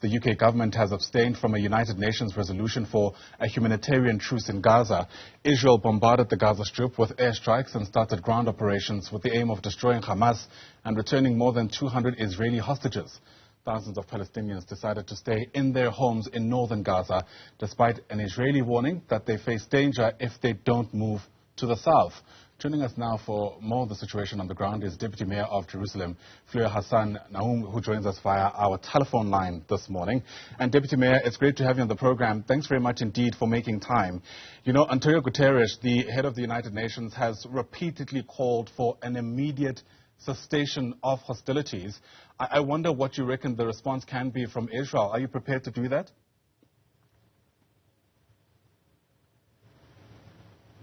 The UK government has abstained from a United Nations resolution for a humanitarian truce in Gaza. Israel bombarded the Gaza Strip with airstrikes and started ground operations with the aim of destroying Hamas and returning more than 200 Israeli hostages. Thousands of Palestinians decided to stay in their homes in northern Gaza, despite an Israeli warning that they face danger if they don't move to the south. Joining us now for more of the situation on the ground is Deputy Mayor of Jerusalem, Fleur Hassan-Nahoum, who joins us via our telephone line this morning. And Deputy Mayor, it's great to have you on the program. Thanks very much indeed for making time. You know, Antonio Guterres, the head of the United Nations, has repeatedly called for an immediate cessation of hostilities. I wonder what you reckon the response can be from Israel. Are you prepared to do that?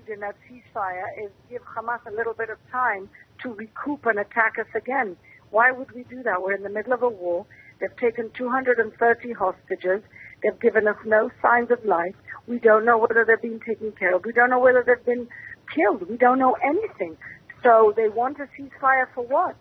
In that ceasefire is give Hamas a little bit of time to recoup and attack us again. Why would we do that? We're in the middle of a war. They've taken 230 hostages. They've given us no signs of life. We don't know whether they're being taken care of. We don't know whether they've been killed. We don't know anything. So they want a ceasefire for what?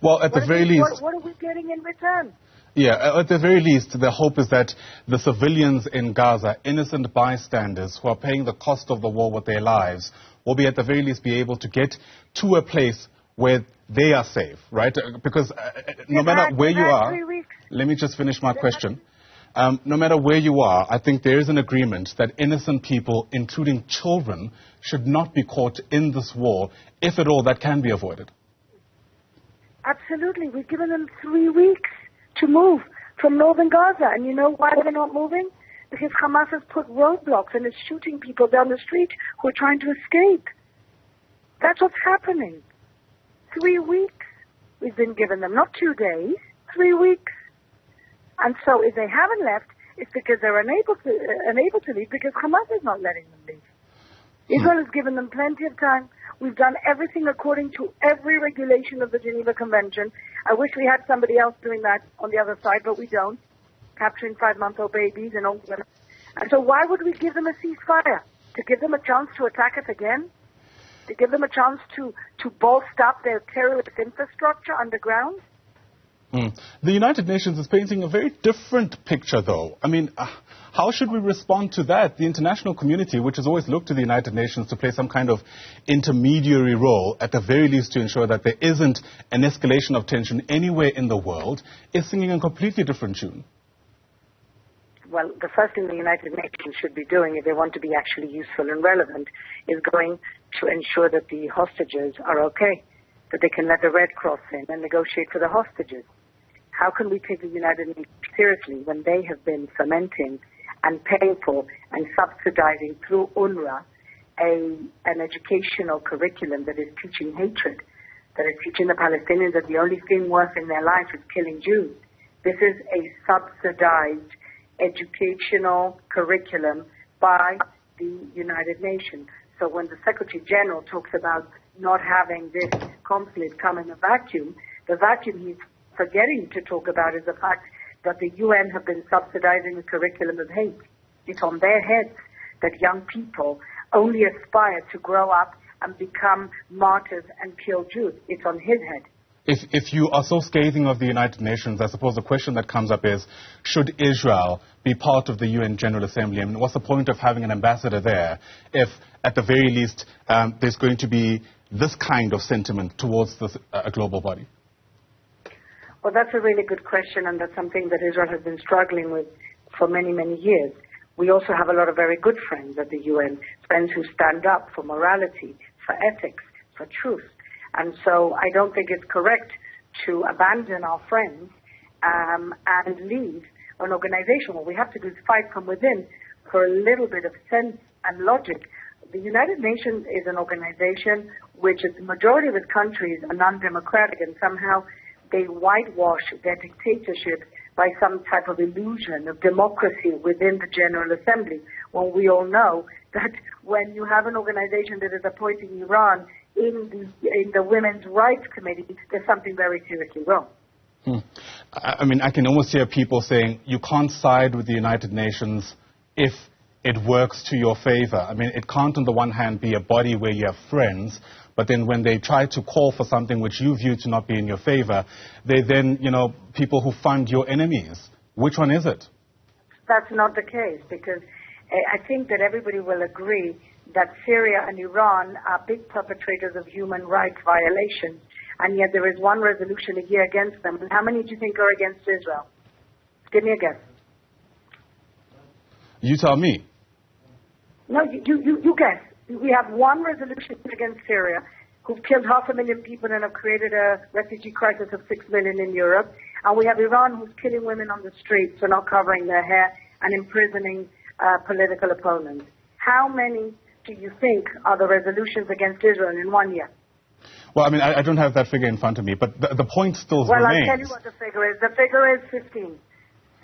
Well, at the very least... What are we getting in return? Yeah, at the very least, the hope is that the civilians in Gaza, innocent bystanders who are paying the cost of the war with their lives, will be at the very least be able to get to a place where they are safe, right? Because no matter where you are, let me just finish my question. No matter where you are, I think there is an agreement that innocent people, including children, should not be caught in this war. If at all, that can be avoided. Absolutely. We've given them 3 weeks to move from northern Gaza. And you know why they're not moving? Because Hamas has put roadblocks and is shooting people down the street who are trying to escape. That's what's happening. 3 weeks we've been given them, not 2 days, 3 weeks. And so if they haven't left, it's because they're unable to leave because Hamas is not letting them leave. Israel has given them plenty of time. We've done everything according to every regulation of the Geneva Convention. I wish we had somebody else doing that on the other side, but we don't. Capturing 5-month-old babies and old women. And so why would we give them a ceasefire? To give them a chance to attack us again? To give them a chance to bolster up their terrorist infrastructure underground? The United Nations is painting a very different picture, though. I mean, how should we respond to that? The international community, which has always looked to the United Nations to play some kind of intermediary role, at the very least to ensure that there isn't an escalation of tension anywhere in the world, is singing a completely different tune. Well, the first thing the United Nations should be doing, if they want to be actually useful and relevant, is going to ensure that the hostages are okay, that they can let the Red Cross in and negotiate for the hostages. How can we take the United Nations seriously when they have been fomenting and paying for and subsidizing through UNRWA an educational curriculum that is teaching hatred, that is teaching the Palestinians that the only thing worth in their life is killing Jews? This is a subsidized educational curriculum by the United Nations. So when the Secretary General talks about not having this conflict come in a vacuum, the vacuum he's forgetting to talk about is the fact that the UN have been subsidizing the curriculum of hate. It's on their heads that young people only aspire to grow up and become martyrs and kill Jews. It's on his head. If you are so scathing of the United Nations, I suppose the question that comes up is, should Israel be part of the UN General Assembly? I mean, what's the point of having an ambassador there if, at the very least, there's going to be this kind of sentiment towards a global body? Well, that's a really good question, and that's something that Israel has been struggling with for many, many years. We also have a lot of very good friends at the UN, friends who stand up for morality, for ethics, for truth. And so I don't think it's correct to abandon our friends and leave an organization. What we have to do is fight from within for a little bit of sense and logic. The United Nations is an organization which the majority of its countries are non-democratic, and somehow they whitewash their dictatorship by some type of illusion of democracy within the General Assembly, when we all know that when you have an organization that is appointing Iran in the Women's Rights Committee, there's something very seriously wrong. I mean, I can almost hear people saying you can't side with the United Nations if it works to your favor. I mean, it can't on the one hand be a body where you have friends, but then when they try to call for something which you view to not be in your favor, they then, people who fund your enemies. Which one is it? That's not the case, because I think that everybody will agree that Syria and Iran are big perpetrators of human rights violations, and yet there is one resolution a year against them. And how many do you think are against Israel? Give me a guess. You tell me. No, you guess. We have one resolution against Syria, who've killed 500,000 people and have created a refugee crisis of 6 million in Europe. And we have Iran, who's killing women on the streets for not covering their hair and imprisoning political opponents. How many do you think are the resolutions against Israel in 1 year? Well, I mean, I don't have that figure in front of me, but the point still remains. Well, I'll tell you what the figure is. The figure is 15.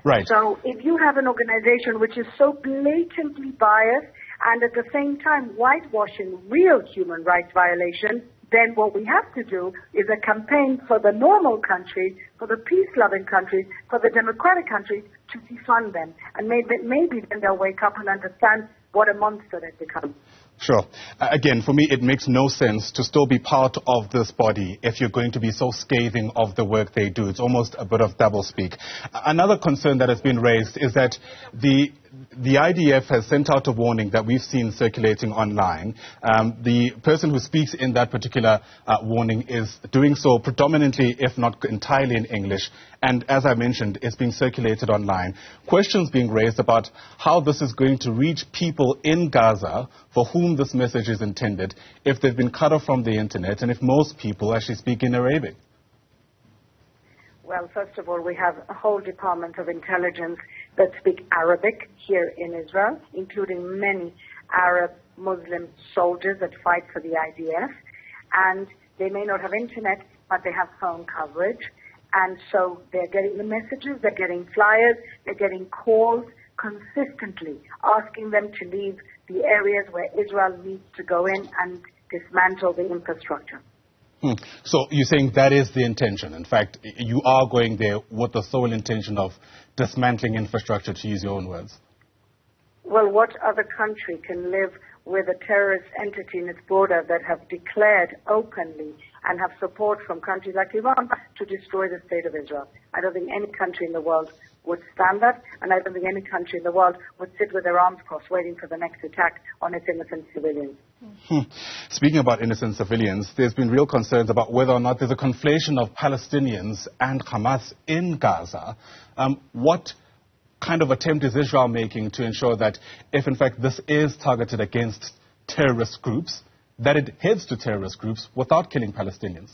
Right. So if you have an organization which is so blatantly biased and at the same time whitewashing real human rights violations, then what we have to do is a campaign for the normal countries, for the peace-loving countries, for the democratic countries to defund them. And maybe then they'll wake up and understand what a monster they've become. Sure. Again, for me, it makes no sense to still be part of this body if you're going to be so scathing of the work they do. It's almost a bit of doublespeak. Another concern that has been raised is that the IDF has sent out a warning that we've seen circulating online. The person who speaks in that particular warning is doing so predominantly, if not entirely, in English. And as I mentioned, it's being circulated online. Questions being raised about how this is going to reach people in Gaza for whom this message is intended, if they've been cut off from the internet, and if most people actually speak in Arabic. Well, first of all, we have a whole department of intelligence that speak Arabic here in Israel, including many Arab Muslim soldiers that fight for the IDF. And they may not have internet, but they have phone coverage. And so they're getting the messages, they're getting flyers, they're getting calls consistently, asking them to leave the areas where Israel needs to go in and dismantle the infrastructure. So you're saying that is the intention. In fact, you are going there with the sole intention of dismantling infrastructure, to use your own words. Well, what other country can live with a terrorist entity in its border that have declared openly and have support from countries like Iran to destroy the state of Israel? I don't think any country in the world would stand that, and I don't think any country in the world would sit with their arms crossed waiting for the next attack on its innocent civilians. Speaking about innocent civilians, there's been real concerns about whether or not there's a conflation of Palestinians and Hamas in Gaza. What kind of attempt is Israel making to ensure that if, in fact, this is targeted against terrorist groups, that it heads to terrorist groups without killing Palestinians?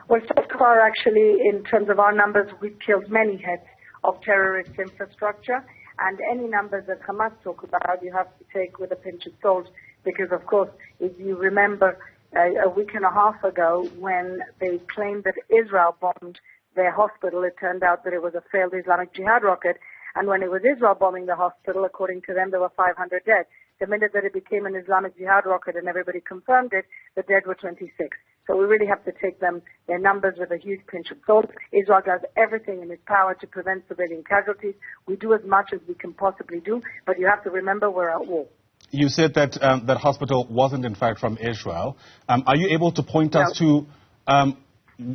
Well, so far, actually, in terms of our numbers, we've killed many heads of terrorist infrastructure, and any numbers that Hamas talk about, you have to take with a pinch of salt, because, of course, if you remember a week and a half ago when they claimed that Israel bombed their hospital, it turned out that it was a failed Islamic Jihad rocket, and when it was Israel bombing the hospital, according to them, there were 500 dead. The minute that it became an Islamic Jihad rocket and everybody confirmed it, the dead were 26. So we really have to take their numbers with a huge pinch of salt. Israel does everything in its power to prevent civilian casualties. We do as much as we can possibly do, but you have to remember we're at war. You said that that hospital wasn't, in fact, from Israel. Are you able to point us to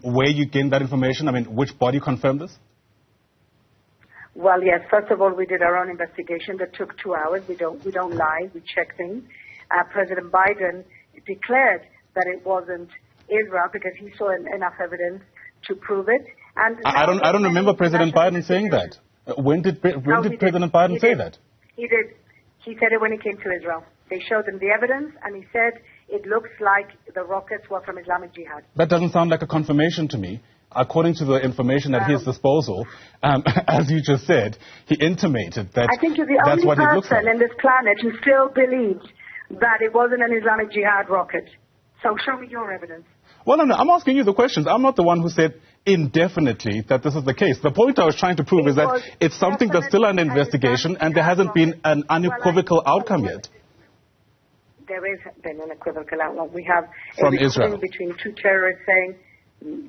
where you gained that information? I mean, which body confirmed this? Well, yes. First of all, we did our own investigation that took 2 hours. We don't lie. We check things. President Biden declared that it wasn't Israel because he saw enough evidence to prove it. And I don't remember President Biden saying that. When did President Biden say that? He did. He said it when he came to Israel. They showed him the evidence, and he said it looks like the rockets were from Islamic Jihad. That doesn't sound like a confirmation to me. According to the information at his disposal, as you just said, he intimated that I think you're the only person in this planet who still believes that it wasn't an Islamic Jihad rocket. So show me your evidence. Well, no, I'm asking you the questions. I'm not the one who said indefinitely that this is the case. The point I was trying to prove is that it's something that's still under investigation and there hasn't been an unequivocal outcome yet. There has been an equivocal outcome. We have from Israel between two terrorists saying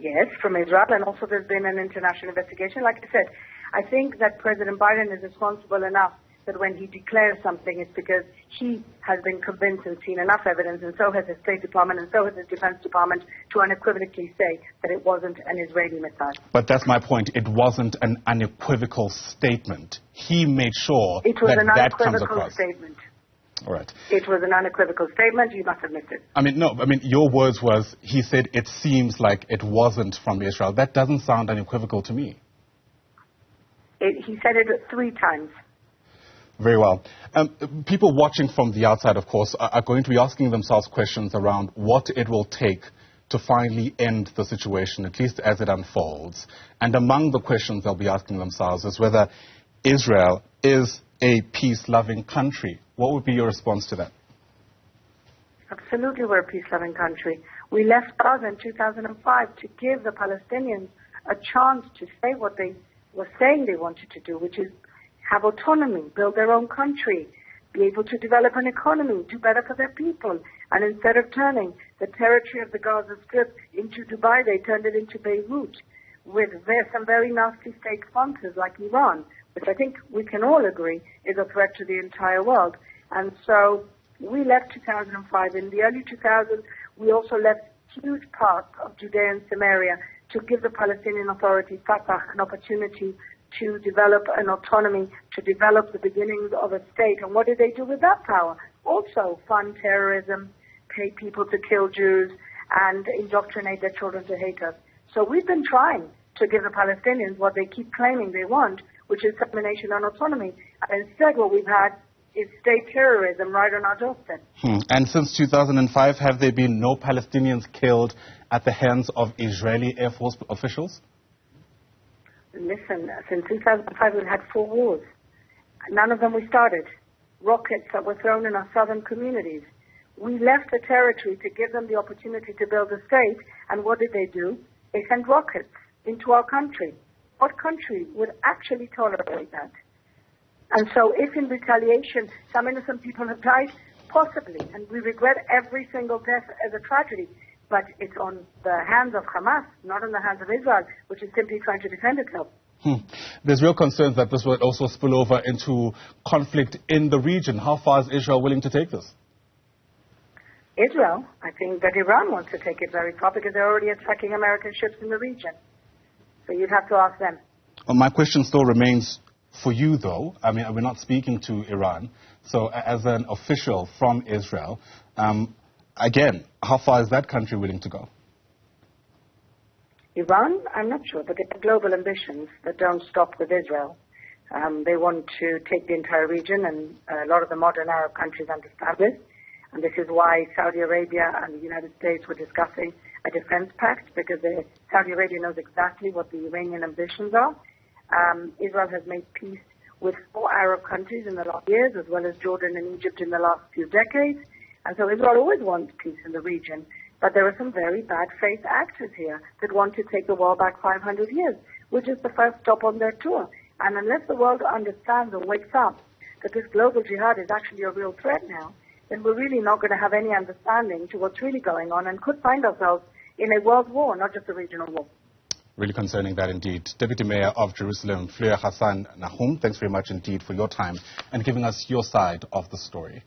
yes, from Israel, and also there's been an international investigation. Like I said, I think that President Biden is responsible enough that when he declares something, it's because he has been convinced and seen enough evidence, and so has his State Department, and so has his Defense Department, to unequivocally say that it wasn't an Israeli missile. But that's my point. It wasn't an unequivocal statement. He made sure it was that an that comes unequivocal across. statement. All right. It was an unequivocal statement. You must have missed it. Your words was, he said it seems like it wasn't from Israel. That doesn't sound unequivocal to me. He said it 3 times. Very well. People watching from the outside, of course, are going to be asking themselves questions around what it will take to finally end the situation, at least as it unfolds. And among the questions they'll be asking themselves is whether Israel is a peace-loving country. What would be your response to that? Absolutely, we're a peace-loving country. We left Gaza in 2005 to give the Palestinians a chance to say what they were saying they wanted to do, which is have autonomy, build their own country, be able to develop an economy, do better for their people. And instead of turning the territory of the Gaza Strip into Dubai, they turned it into Beirut with some very nasty state sponsors like Iran, which I think we can all agree is a threat to the entire world. And so we left 2005. In the early 2000s, we also left huge parts of Judea and Samaria to give the Palestinian Authority, Fatah, an opportunity to develop an autonomy, to develop the beginnings of a state. And what did they do with that power? Also fund terrorism, pay people to kill Jews, and indoctrinate their children to hate us. So we've been trying to give the Palestinians what they keep claiming they want, which is self-determination and autonomy. And instead what we've had is state terrorism right on our doorstep. And since 2005, have there been no Palestinians killed at the hands of Israeli Air Force officials? Listen, since 2005 we've had 4 wars. None of them we started. Rockets that were thrown in our southern communities. We left the territory to give them the opportunity to build a state, and what did they do? They sent rockets into our country. What country would actually tolerate that? And so if in retaliation some innocent people have died, possibly, and we regret every single death as a tragedy, but it's on the hands of Hamas, not on the hands of Israel, which is simply trying to defend itself. There's real concerns that this will also spill over into conflict in the region. How far is Israel willing to take this? Israel, I think that Iran wants to take it very far because they're already attacking American ships in the region. So you'd have to ask them. Well, my question still remains for you, though. We're not speaking to Iran. So as an official from Israel, again, how far is that country willing to go? Iran, I'm not sure, but they have global ambitions that don't stop with Israel. They want to take the entire region, and a lot of the modern Arab countries understand this. And this is why Saudi Arabia and the United States were discussing a defense pact, because Saudi Arabia knows exactly what the Iranian ambitions are. Israel has made peace with 4 Arab countries in the last years, as well as Jordan and Egypt in the last few decades. And so Israel always wants peace in the region. But there are some very bad faith actors here that want to take the war back 500 years, which is the first stop on their tour. And unless the world understands and wakes up that this global jihad is actually a real threat now, then we're really not going to have any understanding to what's really going on and could find ourselves in a world war, not just a regional war. Really concerning that indeed. Deputy Mayor of Jerusalem, Fleur Hassan-Nahoum, thanks very much indeed for your time and giving us your side of the story.